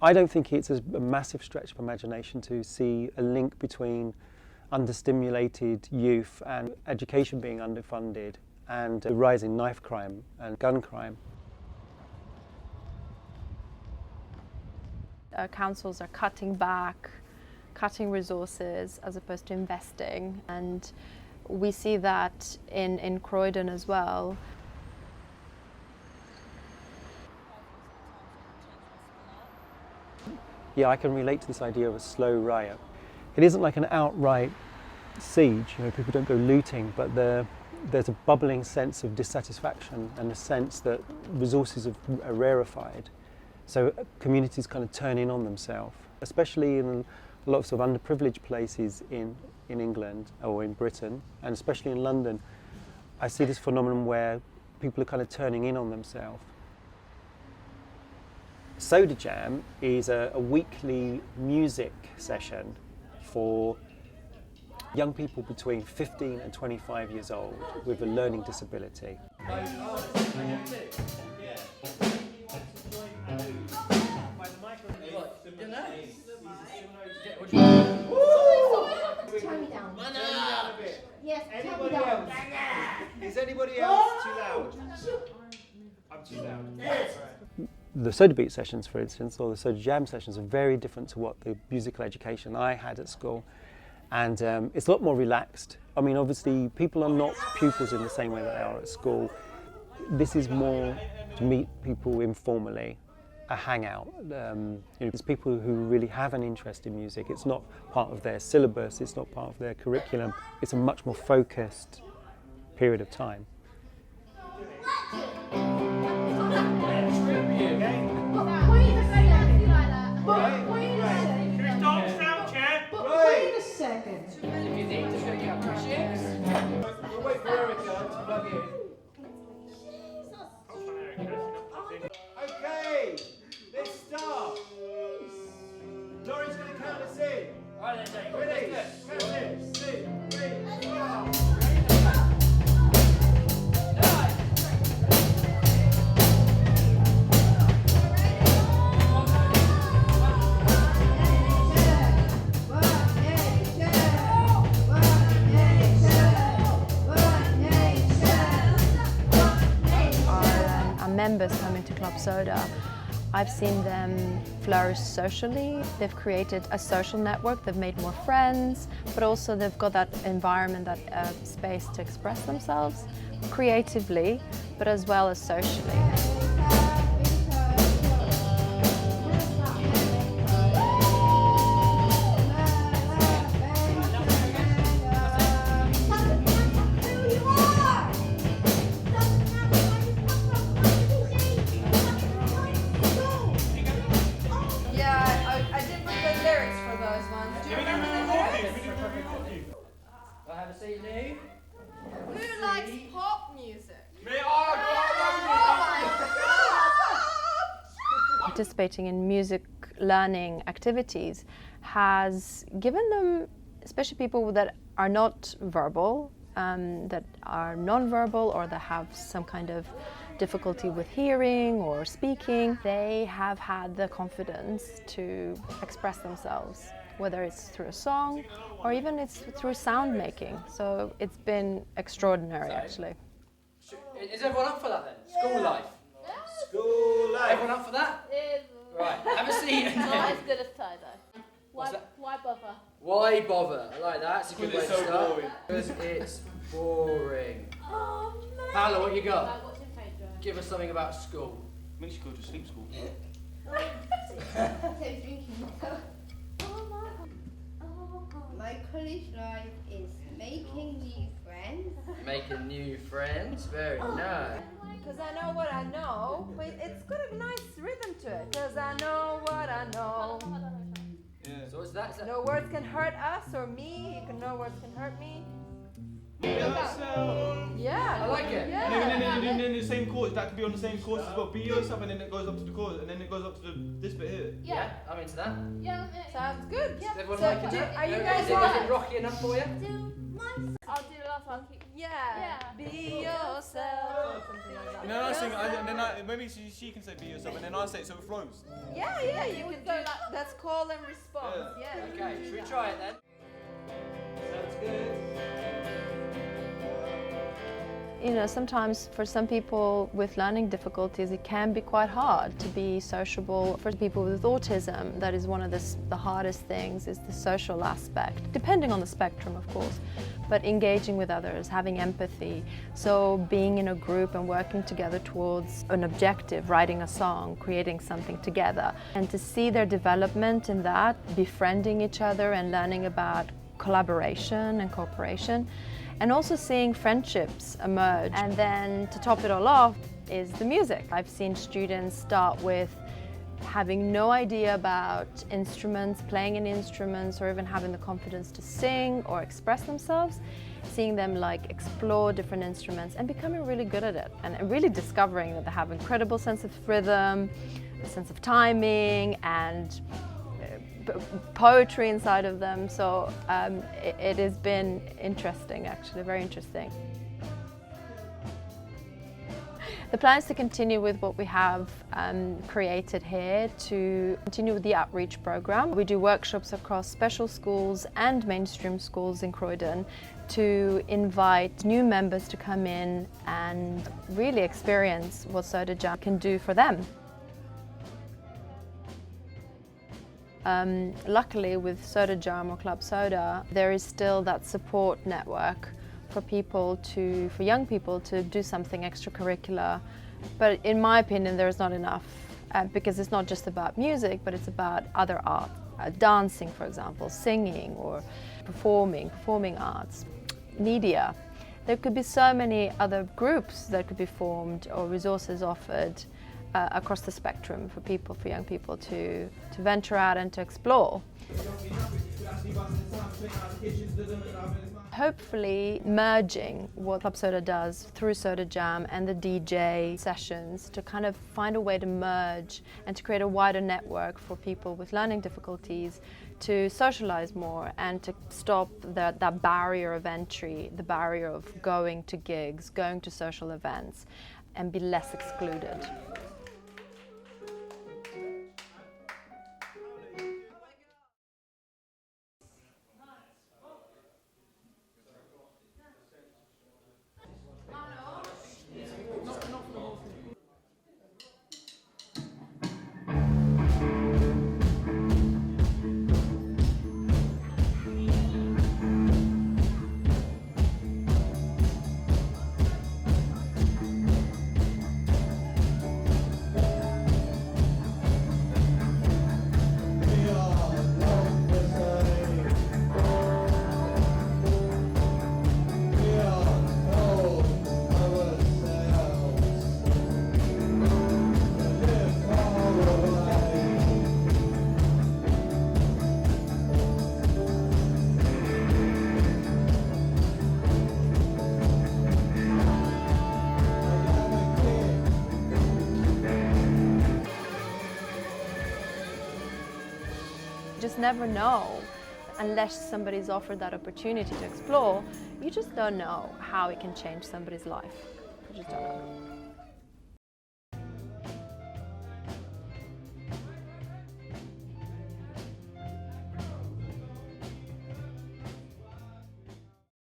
I don't think it's a massive stretch of imagination to see a link between understimulated youth and education being underfunded and the rise in knife crime and gun crime. Councils are cutting back, cutting resources as opposed to investing, and we see that in Croydon as well. Yeah, I can relate to this idea of a slow riot. It isn't like an outright siege, people don't go looting, but there's a bubbling sense of dissatisfaction and a sense that resources are rarefied. So communities kind of turn in on themselves, especially in a lot of sort of underprivileged places in England or in Britain, and especially in London. I see this phenomenon where people are kind of turning in on themselves. Soda Jam is a weekly music session for young people between 15 and 25 years old with a learning disability. Turn me down. Yes, turn me Anybody down. else? Is anybody else too loud? I'm too loud. The Soda Beat sessions, for instance, or the Soda Jam sessions are very different to what the musical education I had at school. And it's a lot more relaxed. I mean, obviously, people are not pupils in the same way that they are at school. This is more to meet people informally, a hangout. There's people who really have an interest in music. It's not part of their syllabus, it's not part of their curriculum. It's a much more focused period of time. Wait a second. If you need to show you how push it. We'll wait for Erica to plug in. Okay, let's start. Laurie's going to count us in. Right, then, ready? Count in. 2, 3, 4. Members coming to Club Soda, I've seen them flourish socially. They've created a social network, they've made more friends, but also they've got that environment, that space to express themselves creatively, but as well as socially. Who likes pop music? Participating in music learning activities has given them, especially people that are not verbal, that are non-verbal or that have some kind of difficulty with hearing or speaking, they have had the confidence to express themselves, whether it's through a song or even it's through sound making. So it's been extraordinary, actually. Is everyone up for that then? School life? School life. Everyone up for that? Right, have a seat. Not as good as tie-dye. What's that? Why bother? Why bother? I like that, it's a good way to so start. boring. Because it's boring. Oh no! Paolo, what you got? What's your favourite? Give us something about school. Makes you go to sleep school. My college life is making new friends. Making new friends, very nice. Because I know what I know. Wait, it's got a nice rhythm to it. Because I know what I know. Yeah. So what's that? Is that No words can hurt us or me. No words can hurt me. Yeah. I like it. Yeah. And then the same chords, that could be on the same chords as well. Be yourself, and then it goes up to the chorus, and then it goes up to this bit here. Yeah, I'm into that. Sounds good. Does everyone So like it? are you guys is it rocky enough for you? I'll do the last one. Yeah. Be yourself. Something like that. And then I sing, maybe she can say be yourself, and then I say it so it flows. Yeah, you can do like that's call and response. Yeah. Okay, should we try it then? Sounds good. You know, sometimes for some people with learning difficulties, it can be quite hard to be sociable. For people with autism, that is one of the hardest things, is the social aspect, depending on the spectrum, of course, but engaging with others, having empathy. So being in a group and working together towards an objective, writing a song, creating something together, and to see their development in that, befriending each other and learning about collaboration and cooperation, and also seeing friendships emerge. And then to top it all off is the music. I've seen students start with having no idea about instruments, playing any instruments, or even having the confidence to sing or express themselves, seeing them like explore different instruments and becoming really good at it, and really discovering that they have an incredible sense of rhythm, a sense of timing, and poetry inside of them. So it has been interesting, actually, very interesting. The plan is to continue with what we have created here, to continue with the outreach program. We do workshops across special schools and mainstream schools in Croydon to invite new members to come in and really experience what Soda Jam can do for them. Luckily, with Soda Jam or Club Soda, there is still that support network for young people to do something extracurricular. But in my opinion, there is not enough, because it's not just about music, but it's about other art, dancing, for example, singing, or performing arts, media. There could be so many other groups that could be formed or resources offered across the spectrum for young people to venture out and to explore. Hopefully merging what Club Soda does through Soda Jam and the DJ sessions to kind of find a way to merge and to create a wider network for people with learning difficulties to socialize more and to stop that barrier of entry, the barrier of going to gigs, going to social events, and be less excluded. Just never know unless somebody's offered that opportunity to explore. You just don't know how it can change somebody's life. You just don't know.